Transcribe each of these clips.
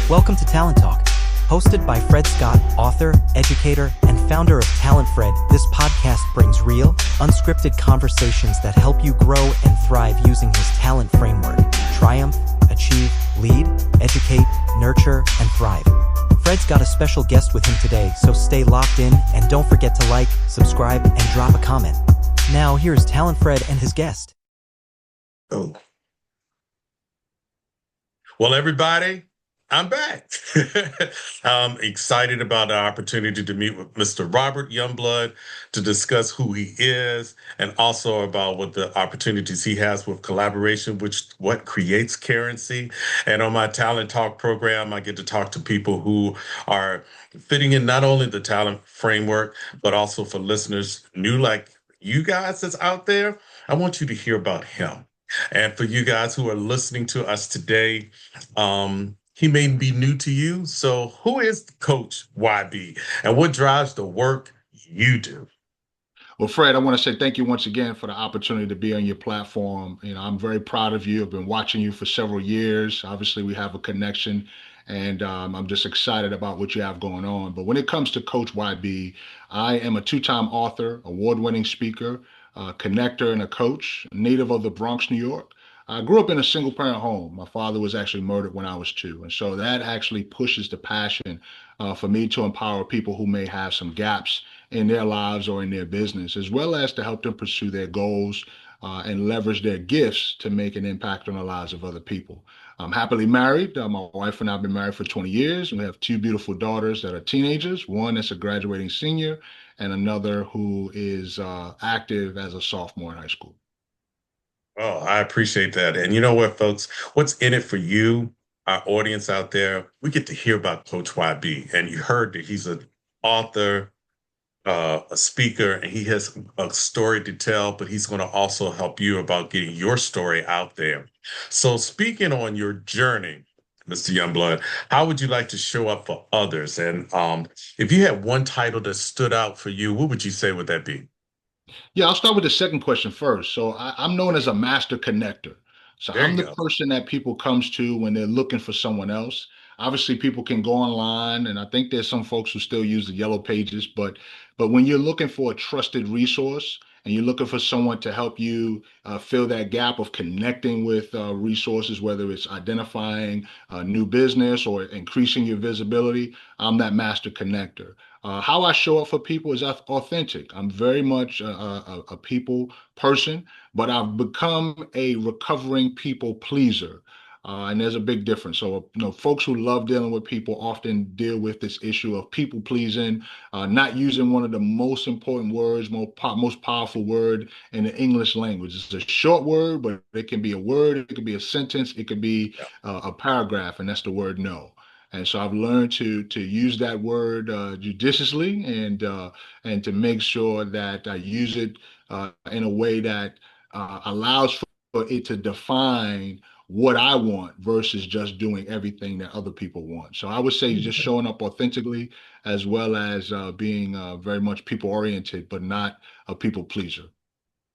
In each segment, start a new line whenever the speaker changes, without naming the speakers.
Welcome to Talent Talk. Hosted by Fred Scott, author, educator, and founder of TalentFRED, this podcast brings real, unscripted conversations that help you grow and thrive using his talent framework. Triumph, achieve, lead, educate, nurture, and thrive. Fred's got a special guest with him today, so stay locked in and don't forget to like, subscribe, and drop a comment. Now, here's TalentFRED and his guest.
Oh. Well, everybody, I'm back. I'm excited about the opportunity to meet with Mr. Robert Youngblood to discuss who he is and also about what the opportunities he has with collaboration, what creates currency. And on my Talent Talk program, I get to talk to people who are fitting in not only the talent framework, but also for listeners new like you guys that's out there. I want you to hear about him. And for you guys who are listening to us today, he may be new to you. So who is Coach YB and what drives the work you do?
Well, Fred, I want to say thank you once again for the opportunity to be on your platform. I'm very proud of you. I've been watching you for several years. Obviously, we have a connection, and I'm just excited about what you have going on. But when it comes to Coach YB, I am a two-time author, award-winning speaker, connector, and a coach, native of the Bronx, New York. I grew up in a single parent home. My father was actually murdered when I was 2. And so that actually pushes the passion for me to empower people who may have some gaps in their lives or in their business, as well as to help them pursue their goals and leverage their gifts to make an impact on the lives of other people. I'm happily married. My wife and I have been married for 20 years. We have 2 beautiful daughters that are teenagers, one that's a graduating senior and another who is active as a sophomore in high school.
Oh, I appreciate that. And you know what, folks? What's in it for you, our audience out there? We get to hear about Coach YB. And you heard that he's an author, a speaker, and he has a story to tell, but he's going to also help you about getting your story out there. So speaking on your journey, Mr. Youngblood, how would you like to show up for others? And if you had one title that stood out for you, what would you say would that be?
Yeah, I'll start with the second question first. So I'm known as a master connector. So
There
I'm
you
the
go.
person that people comes to when they're looking for someone else. Obviously, people can go online, and I think there's some folks who still use the yellow pages, but when you're looking for a trusted resource and you're looking for someone to help you fill that gap of connecting with resources, whether it's identifying a new business or increasing your visibility, I'm that master connector. How I show up for people is authentic. I'm very much a people person, but I've become a recovering people pleaser. And there's a big difference. So, folks who love dealing with people often deal with this issue of people pleasing, not using one of the most important words, most powerful word in the English language. It's a short word, but it can be a word, it could be a sentence, it could be
Yeah.
a paragraph, and that's the word no. And so I've learned to use that word judiciously and to make sure that I use it in a way that allows for it to define what I want versus just doing everything that other people want. So I would say just showing up authentically as well as being very much people oriented, but not a people pleaser.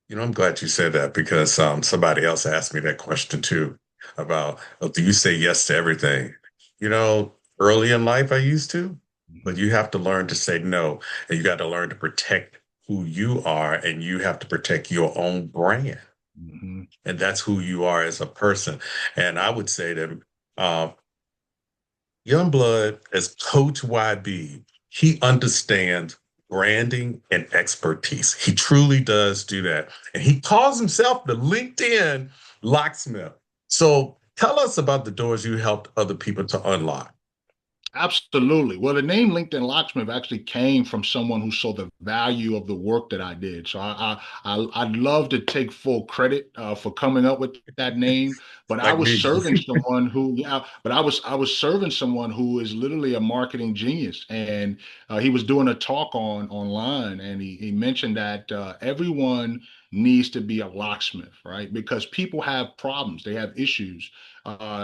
You know, I'm glad you said that because somebody else asked me that question too about, do you say yes to everything? You know, early in life I used to, but
Mhm.
you have to learn to say no, and you got to learn to protect who you are, and you have to protect your own brand,
Mhm.
and that's who you are as a person. And I would say that uh, Youngblood, as Coach YB, he understands branding and expertise. He truly does do that. And he calls himself the LinkedIn locksmith. So tell us about the doors you helped other people to unlock.
Absolutely. Well, the name LinkedIn Locksmith actually came from someone who saw the value of the work that I did. So I'd love to take full credit for coming up with that name, but I
Like
was
me.
serving someone who, yeah, but I was serving someone who is literally a marketing genius, and he was doing a talk online, and he mentioned that everyone needs to be a locksmith, right? Because people have problems, they have issues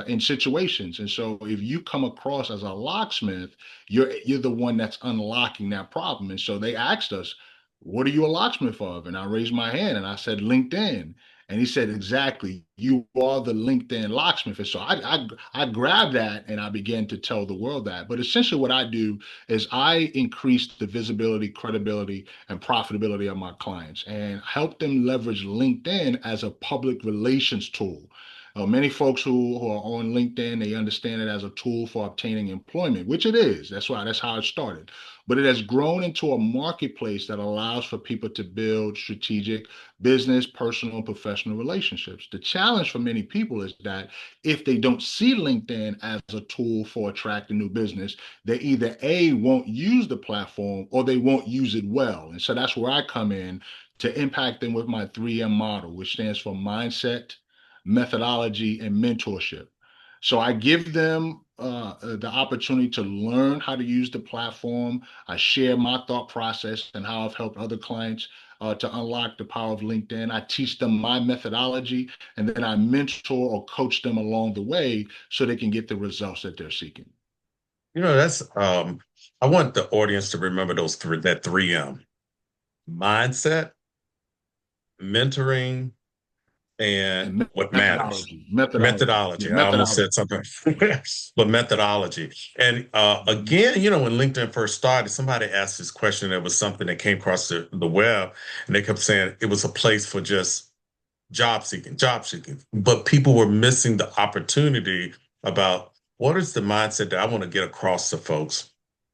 in situations. And so if you come across as a locksmith, you're the one that's unlocking that problem. And so they asked us, what are you a locksmith of? And I raised my hand and I said LinkedIn. And he said, exactly, you are the LinkedIn locksmith. And so I grabbed that and I began to tell the world that. But essentially, what I do is I increase the visibility, credibility, and profitability of my clients and help them leverage LinkedIn as a public relations tool. Many folks who are on LinkedIn, they understand it as a tool for obtaining employment, which it is. That's why that's how it started. But it has grown into a marketplace that allows for people to build strategic business, personal, and professional relationships. The challenge for many people is that if they don't see LinkedIn as a tool for attracting new business, they either A, won't use the platform or they won't use it well. And so that's where I come in to impact them with my 3M model, which stands for mindset, methodology, and mentorship. So I give them the opportunity to learn how to use the platform. I share my thought process and how I've helped other clients to unlock the power of LinkedIn. I teach them my methodology, and then I mentor or coach them along the way so they can get the results that they're seeking.
That's I want the audience to remember that 3M: mindset, mentoring, and
And
what matters.
methodology. Yeah,
Methodology. I almost
methodology.
said something, but methodology. And
Mhm.
again, when LinkedIn first started, somebody asked this question. It was something that came across the web, and they kept saying it was a place for just job seeking. But people were missing the opportunity about what is the mindset that I want to get across to folks,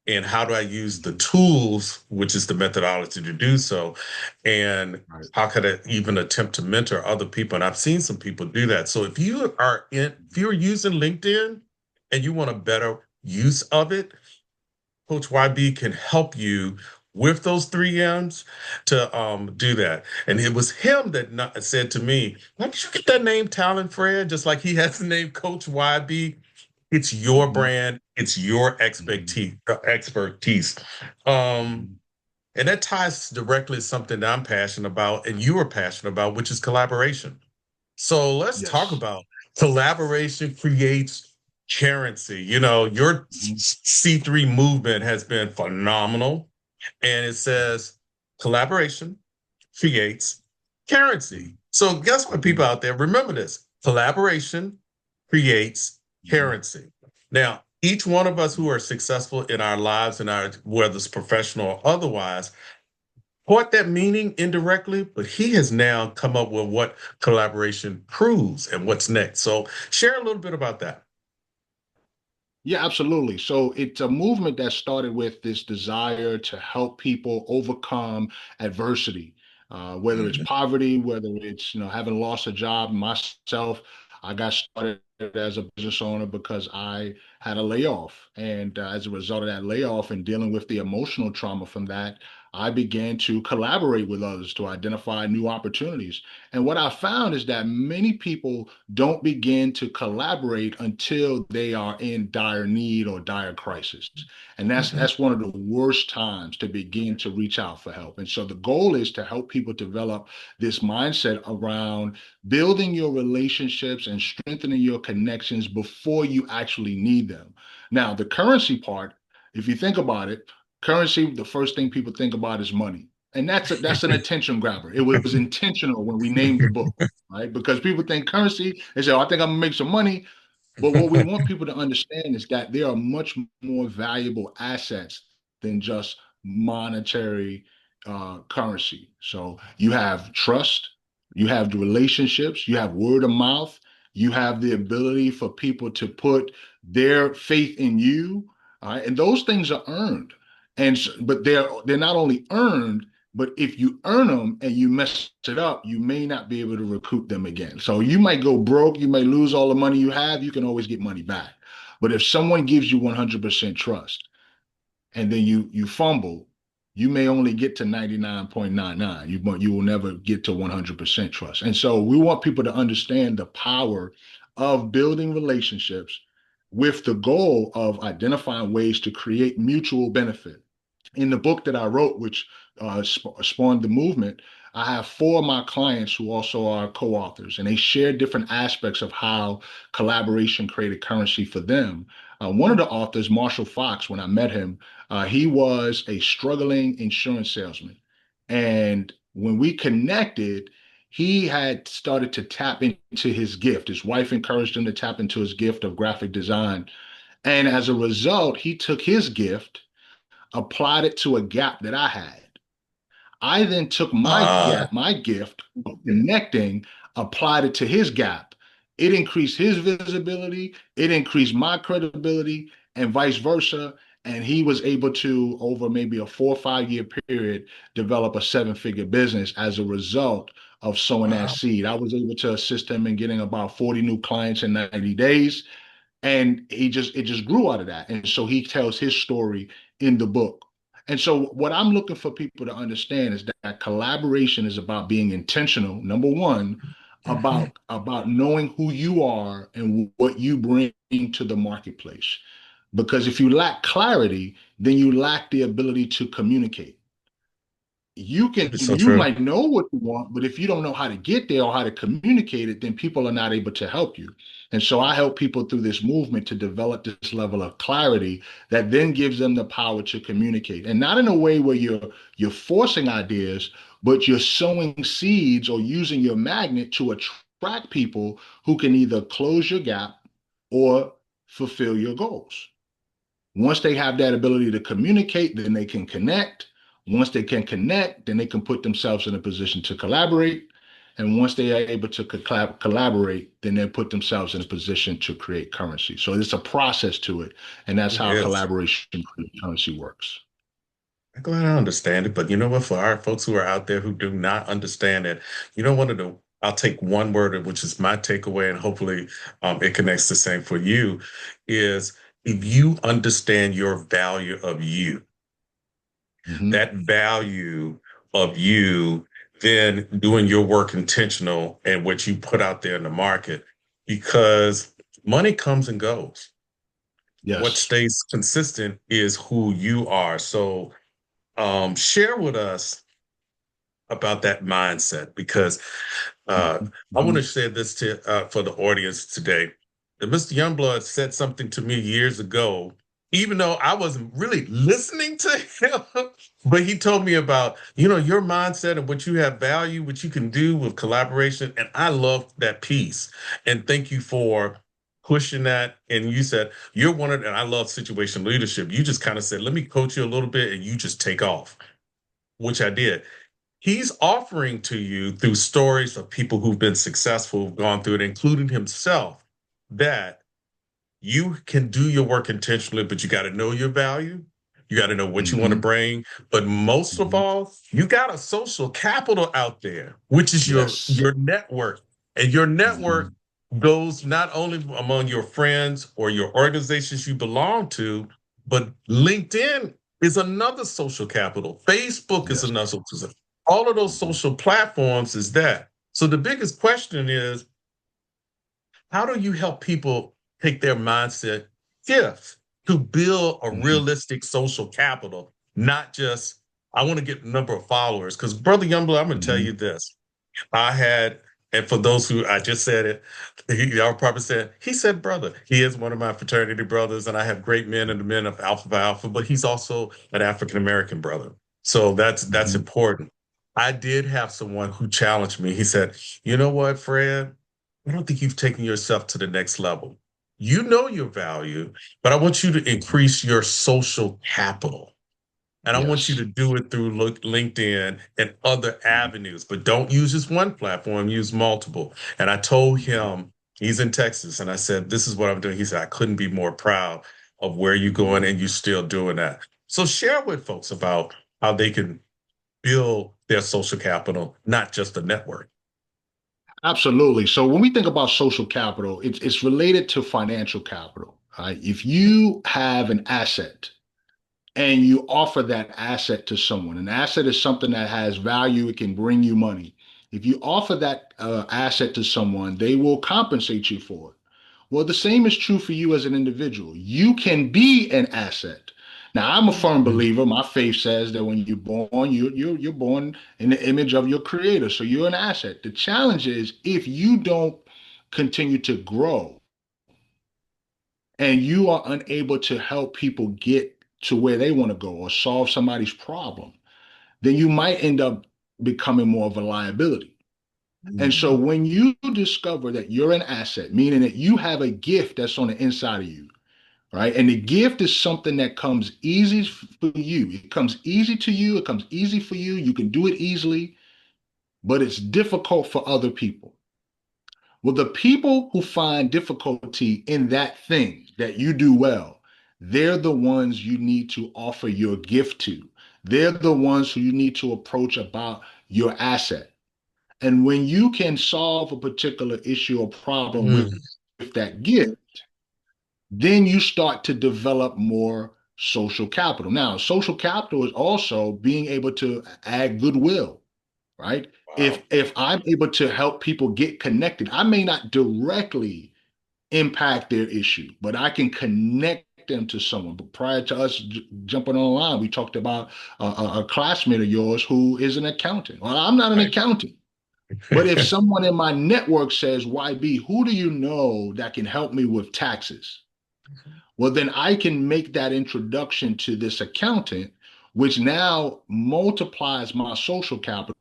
and how do I use the
Mhm.
tools, which is the methodology to do so, and
Right.
how could I even attempt to mentor other people? And I've seen some people do that. So if you're using LinkedIn and you want a better use of it, Coach YB can help you with those 3 M's to do that. And it was him that said to me, "Why did you get that name TalentFRED?" Just like he has the name Coach YB. It's your
Mhm.
brand. It's your
Mhm.
expertise. Um,
Mhm.
and that ties directly to something that I'm passionate about and you are passionate about, which is collaboration. So let's talk
Yes.
about collaboration creates currency. Your
Mhm.
C3 movement has been phenomenal. And it says collaboration creates currency.
Mhm.
So guess what, people
Mhm.
out there? Remember this: collaboration creates
Mhm.
currency. Now, each one of us who are successful in our lives and whether it's professional or otherwise, caught that meaning indirectly, but he has now come up with what collaboration proves and what's next. So share a little bit about that.
Yeah, absolutely. So it's a movement that started with this desire to help people overcome adversity, whether it's
Mhm.
poverty, whether it's having lost a job. Myself, I got started as a business owner because I had a layoff, and as a result of that layoff and dealing with the emotional trauma from that, I began to collaborate with others to identify new opportunities. And what I found is that many people don't begin to collaborate until they are in dire need or dire crisis. And that's
Mhm.
that's one of the worst times to begin to reach out for help. And so the goal is to help people develop this mindset around building your relationships and strengthening your connections before you actually need them. Now, the currency part, if you think about it, currency, the first thing people think about is money. And that's an attention grabber. It was intentional when we named the book, right? Because people think currency, they say, oh, I think I'm gonna make some money. But what we want people to understand is that there are much more valuable assets than just monetary currency. So you have trust, you have the relationships, you have word of mouth, you have the ability for people to put their faith in you, all right? And those things are earned. But they're not only earned, but if you earn them and you mess it up, you may not be able to recoup them again. So you might go broke, you may lose all the money you have, you can always get money back. But if someone gives you 100% trust and then you fumble, you may only get to 99.99. You will never get to 100% trust. And so we want people to understand the power of building relationships with the goal of identifying ways to create mutual benefit. In the book that I wrote, which spawned the movement, I have four of my clients who also are co-authors, and they share different aspects of how collaboration created currency for them. One of the authors, Marshall Fox, when I met him, he was a struggling insurance salesman. And when we connected, he had started to tap into his gift. His wife encouraged him to tap into his gift of graphic design. And as a result, he took his gift, applied it to a gap that I had. I then took my
Ah,
gap, my gift of connecting, applied it to his gap. It increased his visibility, it increased my credibility, and vice versa. And he was able to, over maybe a 4 or 5 year period, develop a 7 figure business as a result of sowing that
wow.
seed. I was able to assist him in getting about 40 new clients in 90 days, and it just grew out of that. And so he tells his story in the book. And so what I'm looking for people to understand is that collaboration is about being intentional, number one,
Mhm.
about knowing who you are and what you bring to the marketplace. Because if you lack clarity, then you lack the ability to communicate.
It's so
You
true.
might know what you want, but if you don't know how to get there or how to communicate it, then people are not able to help you. And so I help people through this movement to develop this level of clarity that then gives them the power to communicate, and not in a way where you're forcing ideas, but you're sowing seeds or using your magnet to attract people who can either close your gap or fulfill your goals. Once they have that ability to communicate, then they can connect. Once they can connect, then they can put themselves in a position to collaborate. And once they are able to collaborate, then they put themselves in a position to create currency. So it's a process to it. And that's
It
how
is.
collaboration currency works.
I'm glad I understand it, but you know what? For our folks who are out there who do not understand it, one of the I'll take one word, which is my takeaway, and hopefully it connects the same for you, is if you understand your value of you,
Hmm.
that value of you, then doing your work intentional and what you put out there in the market, because money comes and goes. What
Yes.
stays consistent is who you are. So share with us about that mindset because
Hmm.
I want
Hmm.
to share this to for the audience today. That Mr. Youngblood said something to me years ago, even though I wasn't really listening to him, but he told me about your mindset and what you have value, what you can do with collaboration, and I love that piece. And thank you for pushing that. And you said you're one of, and I love situation leadership. You just kind of said, let me coach you a little bit, and you just take off, which I did. He's offering to you through stories of people who've been successful, who've gone through it, including himself, that you can do your work intentionally, but you got to know your value. You got to know what you want to
Hmm.
bring. But most of
Hmm.
all, you got a social capital out there, which is your
Yes.
your network. And your network
Hmm.
goes not only among your friends or your organizations you belong to, but LinkedIn is another social capital. Facebook is
Yes.
another social. All of those
Hmm.
social platforms is that. So the biggest question is, how do you help people take their mindset shift to build a
Hmm.
realistic social capital, not just, I want to get a number of followers? Because, Brother Youngblood, I'm going to tell
Hmm.
you this. I had, and for those who I just said it, y'all probably said, he said, brother. He is one of my fraternity brothers, and I have great men and the men of Alpha Phi Alpha, but he's also an African American brother. So that's
Hmm.
important. I did have someone who challenged me. He said, you know what, Fred? I don't think you've taken yourself to the next level. You know your value, but I want you to increase your social capital. And I want you
Yes.
to do it through LinkedIn and other avenues, but don't use just one platform, use multiple. And I told him, he's in Texas, and I said, this is what I'm doing. He said, I couldn't be more proud of where you're going and you're still doing that. So share with folks about how they can build their social capital, not just a network.
Absolutely. So when we think about social capital, it's related to financial capital. Right? If you have an asset and you offer that asset to someone, an asset is something that has value, it can bring you money. If you offer that asset to someone, they will compensate you for it. Well, the same is true for you as an individual. You can be an asset. Now, I'm a firm
Mhm.
believer. My faith says that when you're born, you're born in the image of your creator. So you're an asset. The challenge is if you don't continue to grow and you are unable to help people get to where they want to go or solve somebody's problem, then you might end up becoming more of a liability. And so
Mhm.
when you discover that you're an asset, meaning that you have a gift that's on the inside of you, right? And the gift is something that comes easy for you. It comes easy to you. It comes easy for you. You can do it easily, but it's difficult for other people. Well, the people who find difficulty in that thing that you do well, they're the ones you need to offer your gift to. They're the ones who you need to approach about your asset. And when you can solve a particular issue or problem
Mm.
with that gift, then you start to develop more social capital. Now, social capital is also being able to add goodwill, right? If
Wow.
if I'm able to help people get connected, I may not directly impact their issue, but I can connect them to someone. But prior to us jumping online, we talked about a classmate of yours who is an accountant. Well, I'm not an
Right.
accountant, but if someone in my network says, YB, who do you know that can help me with taxes? Well, then I can make that introduction to this accountant, which now multiplies my social capital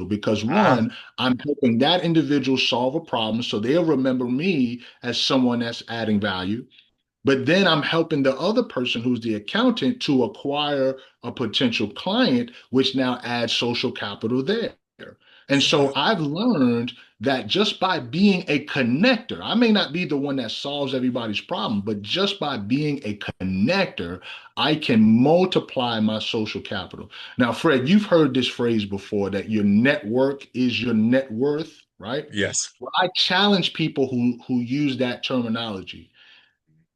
because
Ah,
one, I'm helping that individual solve a problem. So they'll remember me as someone that's adding value. But then I'm helping the other person who's the accountant to acquire a potential client, which now adds social capital there. And
yeah.
so I've learned that just by being a connector, I may not be the one that solves everybody's problem, but just by being a connector, I can multiply my social capital. Now, Fred, you've heard this phrase before that your network is your net worth, right?
Yes.
Well, I challenge people who use that terminology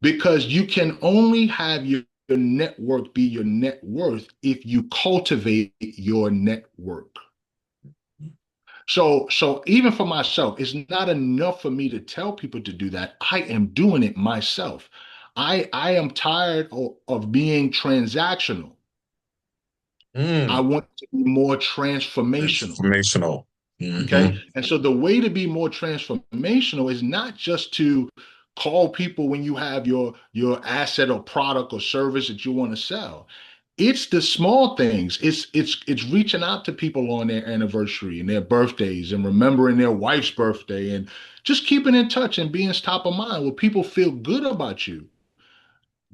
because you can only have your network be your net worth if you cultivate your network. So even for myself, it's not enough for me to tell people to do that. I am doing it myself. I am tired of being transactional. I
Mm.
want to be more transformational.
Transformational.
Okay.
Hmm.
And so the way to be more transformational is not just to call people when you have your asset or product or service that you want to sell. It's the small things. It's reaching out to people on their anniversary and their birthdays and remembering their wife's birthday and just keeping in touch and being top of mind where people feel good about you.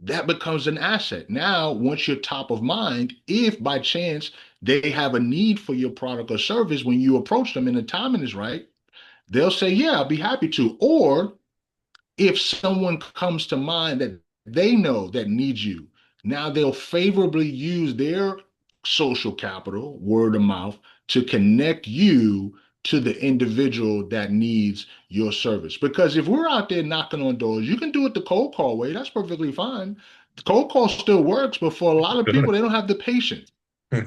That becomes an asset. Now, once you're top of mind, if by chance they have a need for your product or service when you approach them and the timing is right, they'll say, yeah, I'll be happy to. Or if someone comes to mind that they know that needs you, now they'll favorably use their social capital, word of mouth, to connect you to the individual that needs your service. Because if we're out there knocking on doors, you can do it the cold call way. That's perfectly fine. The cold call still works, but for a lot of people, they don't have the patience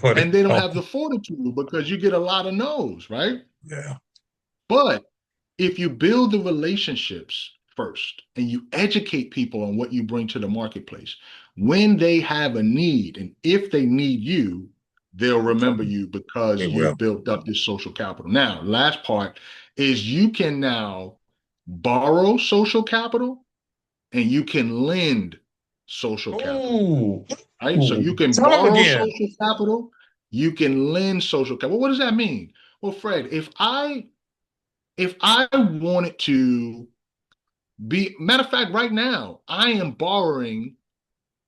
What
and
it-
they don't
oh,
have the fortitude because you get a lot of no's, right?
yeah.
But if you build the relationships first and you educate people on what you bring to the marketplace, when they have a need and if they need you, they'll remember you because
It will.
you've built up this social capital. Now, last part is you can now borrow social capital and you can lend social capital,
Ooh.
right? So you
Ooh.
can
Tell them
borrow
again.
social capital, you can lend social capital. What does that mean? Well, Fred, if I wanted to be, matter of fact, right now, I am borrowing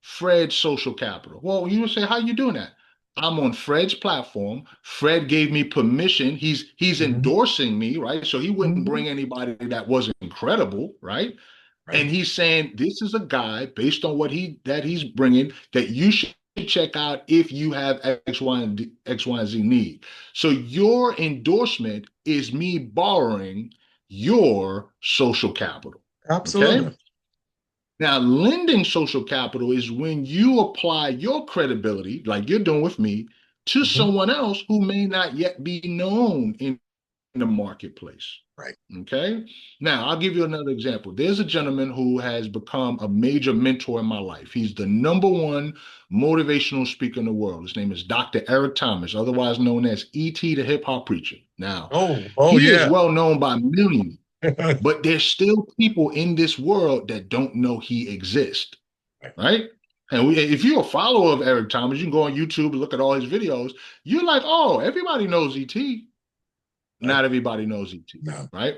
Fred's social capital. Well, you would say, how are you doing that? I'm on Fred's platform. Fred gave me permission. He's
Hmm.
endorsing me, right? So he wouldn't
Hmm.
bring anybody that wasn't credible, right?
Right.
And he's saying this is a guy based on what he's bringing that you should check out if you have X, Y, and X, Y, and Z need. So your endorsement is me borrowing your social capital. Okay.
Absolutely.
Now, lending social capital is when you apply your credibility, like you're doing with me, to
Hmm.
someone else who may not yet be known in the marketplace.
Right.
Okay. Now, I'll give you another example. There's a gentleman who has become a major mentor in my life. He's the number one motivational speaker in the world. His name is Dr. Eric Thomas, otherwise known as E.T. the Hip Hop Preacher. Now,
Oh,
he is
yeah.
well known by millions, but there's still people in this world that don't know he exists,
Right.
right? And if you're a follower of Eric Thomas, you can go on YouTube and look at all his videos. You're like, oh, everybody knows ET. Not everybody knows ET,
No.
right?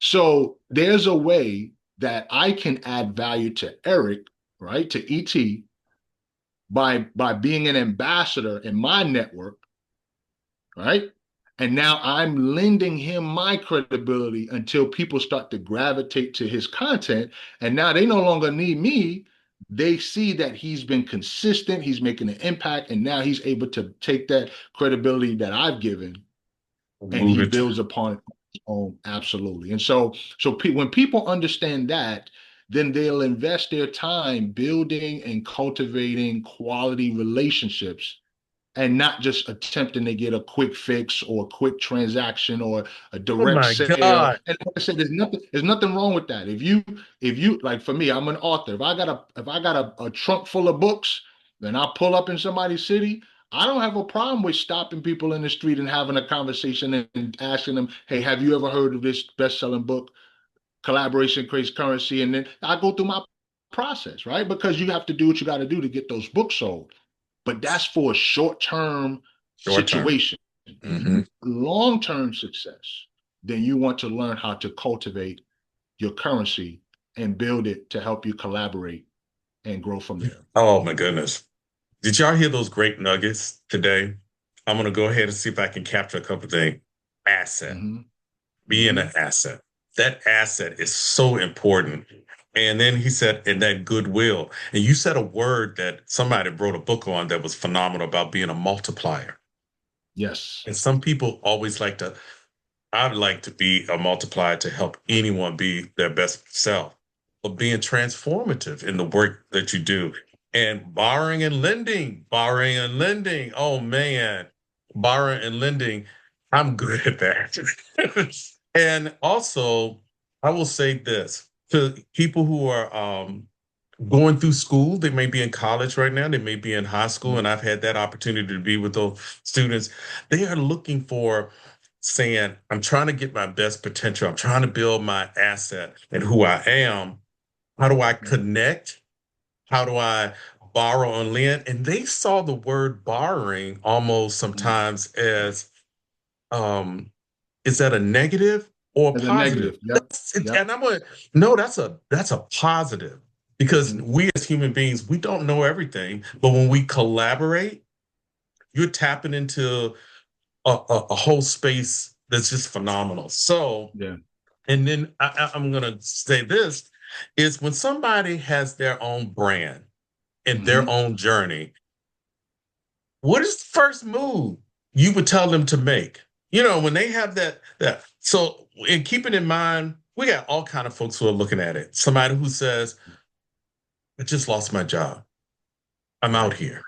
So there's a way that I can add value to Eric, right, to ET by being an ambassador in my network, right? And now I'm lending him my credibility until people start to gravitate to his content. And now they no longer need me. They see that he's been consistent, he's making an impact, and now he's able to take that credibility that I've given and
Move
he
it.
builds upon it on his own. Absolutely. And so when people understand that, then they'll invest their time building and cultivating quality relationships and not just attempting to get a quick fix or a quick transaction or a
Oh
direct
my
sale.
God.
And like I said, there's nothing wrong with that. If you like for me, I'm an author. If I got a trunk full of books, then I pull up in somebody's city. I don't have a problem with stopping people in the street and having a conversation and asking them, hey, have you ever heard of this best-selling book, Collaboration Creates Currency? And then I go through my process, right? Because you have to do what you got to do to get those books sold, but that's for a short-term
Short term.
situation. If you
Hmm.
want long-term success, then you want to learn how to cultivate your currency and build it to help you collaborate and grow from there.
Oh my goodness. Did y'all hear those great nuggets today? I'm going to go ahead and see if I can capture a couple of things. Asset,
Mm-hmm.
being
Mm-hmm.
an asset. That asset is so important. And then he said, and that goodwill. And you said a word that somebody wrote a book on that was phenomenal about being a multiplier.
Yes.
And some people always like to, I'd like to be a multiplier to help anyone be their best self, but being transformative in the work that you do and borrowing and lending. Oh man, borrowing and lending. I'm good at that. And also, I will say this to people who are going through school. They may be in college right now, they may be in high school, and I've had that opportunity to be with those students. They are looking for saying, I'm trying to get my best potential. I'm trying to build my asset and who I am. How do I connect? How do I borrow and lend? And they saw the word borrowing almost sometimes as um, is that a negative or a
As a
positive?
negative. Yep. Yep.
And I'm going, no, that's a positive because
Mm-hmm.
we as human beings, we don't know everything, but when we collaborate, you're tapping into a whole space that's just phenomenal. So,
Yeah.
and then I'm going to say this is when somebody has their own brand and their
Mm-hmm.
own journey, what is the first move you would tell them to make? You know, when they have that. So, and keeping in mind, we got all kind of folks who are looking at it. Somebody who says, "I just lost my job. I'm out
Right.
here,"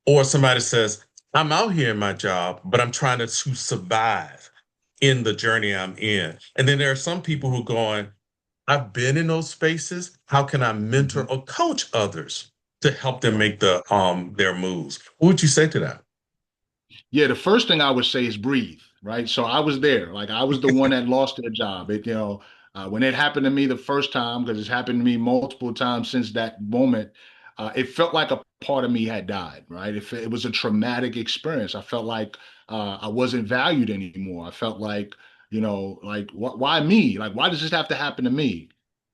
or somebody says, "I'm out here in my job, but I'm trying to survive in the journey I'm in." And then there are some people who are going, "I've been in those spaces. How can I mentor
Mm-hmm.
or coach others to help them
Right.
make their moves?" What would you say to that?
Yeah, the first thing I would say is breathe, right? So I was there. Like I was the one that lost their job. When it happened to me the first time, because it's happened to me multiple times since that moment, it felt like a part of me had died, right? It was a traumatic experience. I felt like I wasn't valued anymore. I felt like, like why me? Like why does this have to happen to me?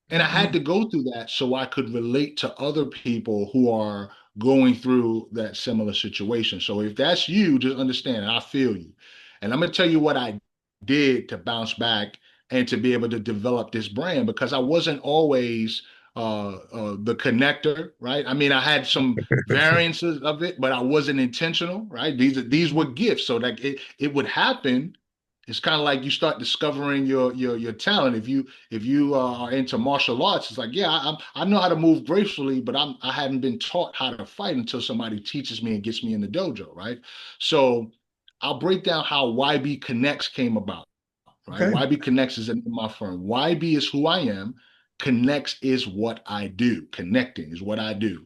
And I had
Mhm.
to go through that so I could relate to other people who are going through that similar situation. So if that's you, just understand, I feel you. And I'm going to tell you what I did to bounce back and to be able to develop this brand because I wasn't always the connector, right? I mean, I had some variances of it, but I wasn't intentional, right? These were gifts, so that it would happen. It's kind of like you start discovering your talent. If you are into martial arts, it's like, yeah, I know how to move gracefully, but I hadn't been taught how to fight until somebody teaches me and gets me in the dojo, right? So I'll break down how YB Connects came about, right?
Okay.
YB Connects is in my firm. YB is who I am. Connects is what I do. Connecting is what I do.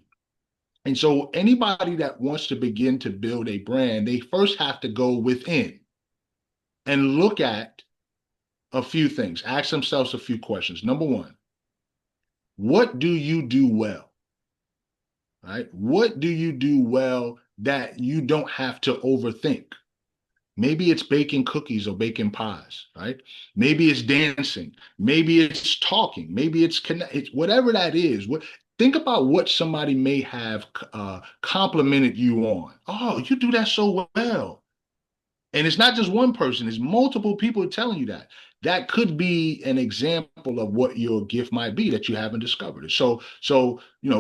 And so anybody that wants to begin to build a brand, they first have to go within and look at a few things, ask themselves a few questions. Number one, what do you do well? Right? What do you do well that you don't have to overthink? Maybe it's baking cookies or baking pies, right? Maybe it's dancing. Maybe it's talking. Maybe it's whatever that is. Think about what somebody may have complimented you on. Oh, you do that so well. And it's not just one person, it's multiple people telling you that. That could be an example of what your gift might be that you haven't discovered it. So,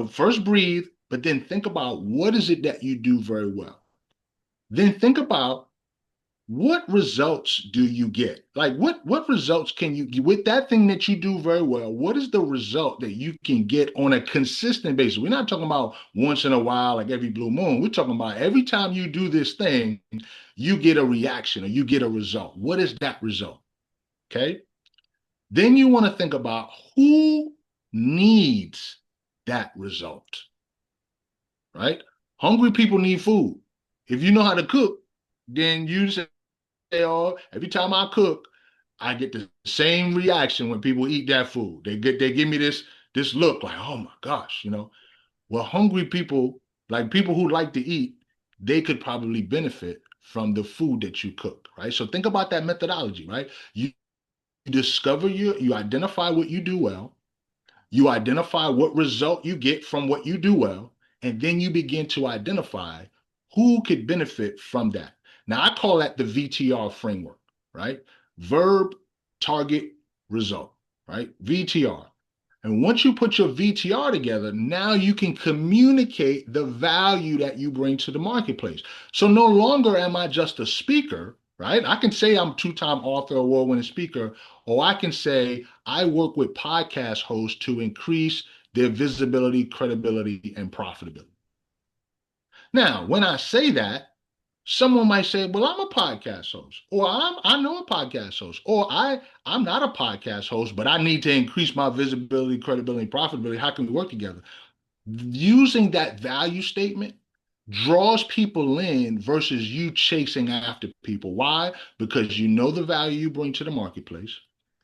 first breathe, but then think about what is it that you do very well. Then think about what results do you get? Like what results can you with that thing that you do very well? What is the result that you can get on a consistent basis? We're not talking about once in a while, like every blue moon. We're talking about every time you do this thing, you get a reaction or you get a result. What is that result? Okay. Then you want to think about who needs that result, right? Hungry people need food. If you know how to cook, then you say, oh, every time I cook, I get the same reaction when people eat that food. They give me this look like, oh my gosh. Well, hungry people, like people who like to eat, they could probably benefit from the food that you cook, right? So think about that methodology, right? You you identify what you do well, you identify what result you get from what you do well, and then you begin to identify who could benefit from that. Now, I call that the VTR framework, right? Verb, target, result, right? VTR. And once you put your VTR together, now you can communicate the value that you bring to the marketplace. So no longer am I just a speaker, right? I can say I'm two-time author, award-winning speaker, or I can say I work with podcast hosts to increase their visibility, credibility, and profitability. Now, when I say that, someone might say, "Well, I'm a podcast host," or I know a podcast host," or I'm not a podcast host, but I need to increase my visibility, credibility, and profitability. How can we work together? Using that value statement draws people in versus you chasing after people. Why? Because you know the value you bring to the marketplace,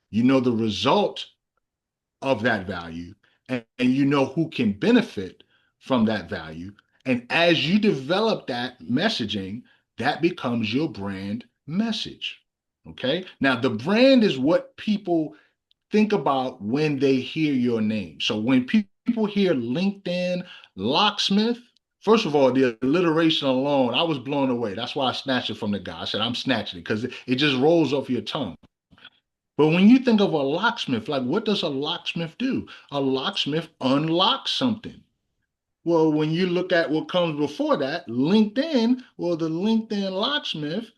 you know the result of that value, and you know who can benefit from that value. And as you develop that messaging, that becomes your brand message. Okay. Now, the brand is what people think about when they hear your name. So when people hear LinkedIn locksmith, first of all, the alliteration alone, I was blown away. That's why I snatched it from the guy. I said, I'm snatching it because it just rolls off your tongue. But when you think of a locksmith, like what does a locksmith do? A locksmith unlocks something. Well, when you look at what comes before that, LinkedIn, well, the locksmith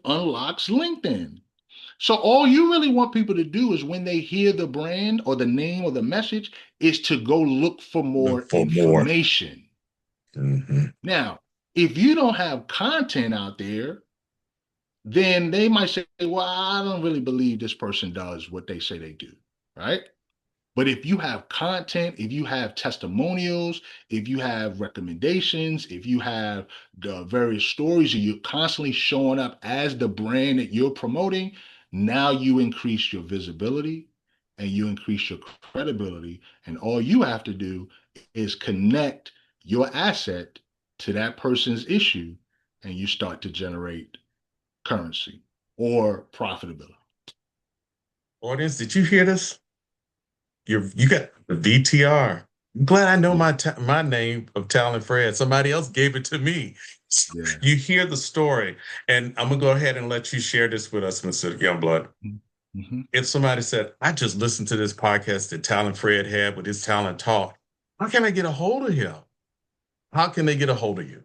unlocks LinkedIn. So all you really want people to do is when they hear the brand or the name or the message is to go look for
Look
more
for more.
information.
Mm-hmm.
Now, if you don't have content out there, then they might say, well, I don't really believe this person does what they say they do, right? But if you have content, if you have testimonials, if you have recommendations, if you have the various stories, and you're constantly showing up as the brand that you're promoting, now you increase your visibility and you increase your credibility. And all you have to do is connect your asset to that person's issue, and you start to generate currency or profitability.
Audience, did you hear this? You got the VTR. I'm glad I know
Yeah,
my name of TalentFRED. Somebody else gave it to me.
yeah.
You hear the story, and I'm gonna go ahead and let you share this with us, Mr. Youngblood.
Mm-hmm.
If somebody said, "I just listened to this podcast that TalentFRED had with his talent talk," how can I get a hold of him? How can they get a hold of you?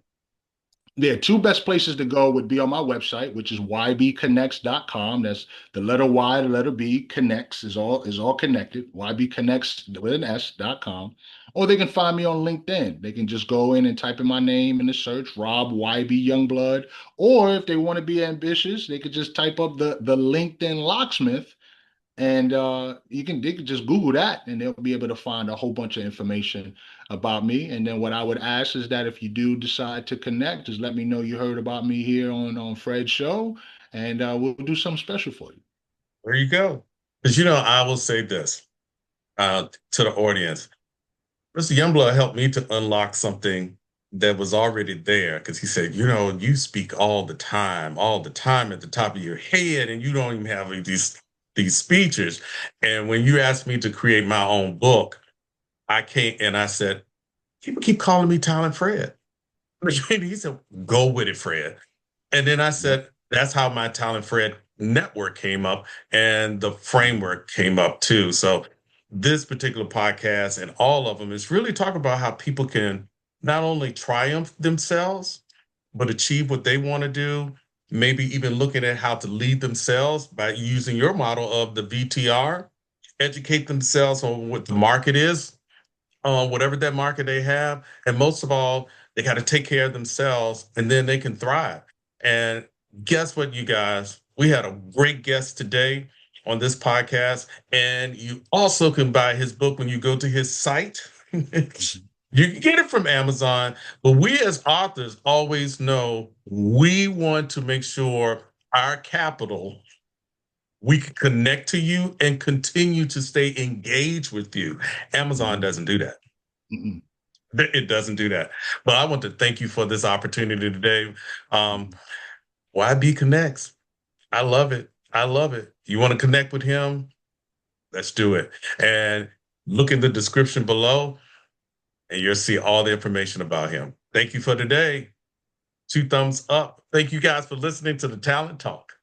Yeah, two best places to go would be on my website, which is ybconnects.com. That's the letter Y, the letter B, connects is all connected. ybconnects with an S.com. Or they can find me on LinkedIn. They can just go in and type in my name in the search, Rob YB Youngblood. Or if they want to be ambitious, they could just type up the LinkedIn locksmith, and they can just Google that, and they'll be able to find a whole bunch of information about me. And then what I would ask is that if you do decide to connect, just let me know you heard about me here on Fred's show, and we'll do something special for you.
There you go. Because I will say this to the audience. Mr. Youngblood helped me to unlock something that was already there because he said, you speak all the time at the top of your head, and you don't even have these speeches. And when you asked me to create my own book, I can't, and I said, people keep calling me TalentFRED. And he said, go with it, Fred. And then I
Yep.
said, that's how my TalentFRED network came up and the framework came up too. So this particular podcast and all of them is really talking about how people can not only triumph themselves, but achieve what they want to do. Maybe even looking at how to lead themselves by using your model of the VTR, educate themselves on what the market is, whatever that market they have. And most of all, they got to take care of themselves and then they can thrive. And guess what, you guys? We had a great guest today on this podcast. And you also can buy his book when you go to his site. You can get it from Amazon, but we as authors always know we want to make sure our capital, we can connect to you and continue to stay engaged with you. Amazon doesn't do that.
Mm-mm.
It doesn't do that. But I want to thank you for this opportunity today. YB Connects. I love it. I love it. You want to connect with him? Let's do it. And look in the description below, and you'll see all the information about him. Thank you for today. 2 thumbs up. Thank you guys for listening to the Talent Talk.